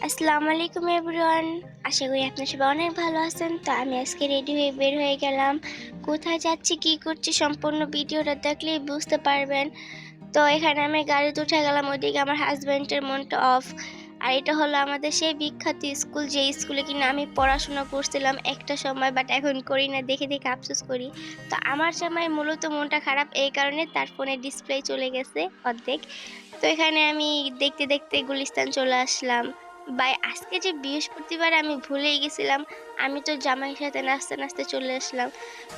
আসসালামু আলাইকুম এভরিওয়ান। আশা করি আপনারা সবাই অনেক ভালো আছেন। তো আমি আজকে রেডি হয়ে বের হয়ে গেলাম। কোথায় যাচ্ছি, কি করছি সম্পূর্ণ ভিডিওটা দেখলেই বুঝতে পারবেন। তো এখানে আমি গাড়িতে উঠে গেলাম, ওইদিকে আমার হাজব্যান্ডের মনটা অফ। আর এটা হলো আমাদের সেই বিখ্যাত স্কুল, যে স্কুলে কিনা আমি পড়াশোনা করছিলাম একটা সময়, বাট এখন করি না, দেখে দেখে আফসোস করি। তো আমার সময় মূলত মনটা খারাপ এই কারণে, তার ফোনের ডিসপ্লে চলে গেছে অর্ধেক। তো এখানে আমি দেখতে দেখতে গুলিস্তান চলে আসলাম। ভাই আজকে যে বৃহস্পতিবার আমি ভুলেই গেছিলাম, আমি তো জামাইয়ের সাথে নাচতে নাচতে চলে আসলাম।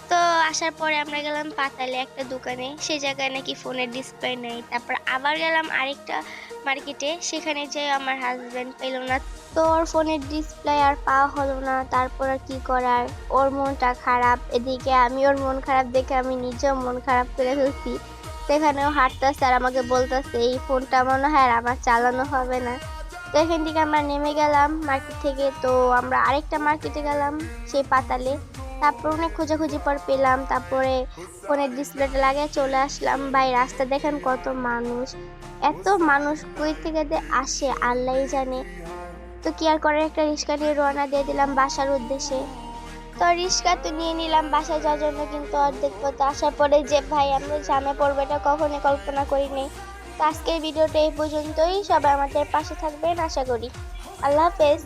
তো আসার পরে আমরা গেলাম পাতালে একটা দোকানে, সেই জায়গায় নাকি ফোনের ডিসপ্লে নেই। তারপর আবার গেলাম আরেকটা মার্কেটে, সেখানে যেয়ে আমার হাজব্যান্ড পেল না। তো ওর ফোনের ডিসপ্লে আর পাওয়া হলো না। তারপর আর কি করার, ওর মনটা খারাপ, এদিকে আমি ওর মন খারাপ দেখে আমি নিজেও মন খারাপ করে ফেলছি। সেখানেও হাঁটতেছে আর আমাকে বলতেছে এই ফোনটা মনে হয় আর আমার চালানো হবে না। তো এখান থেকে আমরা নেমে গেলাম মার্কেট থেকে। তো আমরা আরেকটা মার্কেটে গেলাম, সেই পাতালে। তারপর অনেক খোঁজাখুঁজি পর পেলাম, তারপরে ফোনের ডিসপ্লেটা লাগিয়ে চলে আসলাম। ভাই রাস্তা দেখেন কত মানুষ, এত মানুষ কই থেকে যে আসে আল্লাহই জানে। তো কি আর করে, একটা রিক্সা নিয়ে রওনা দিয়ে দিলাম বাসার উদ্দেশ্যে। তো রিক্সা তো নিয়ে নিলাম বাসায় যাওয়ার জন্য, কিন্তু অর্ধেক পথে আসার পরে যে ভাই আমরা জ্যামে পড়বো এটা কখনোই কল্পনা করিনি। তো আজকের ভিডিওটা এই পর্যন্তই। সবাই আমাদের পাশে থাকবেন আশা করি। আল্লাহ হাফেজ।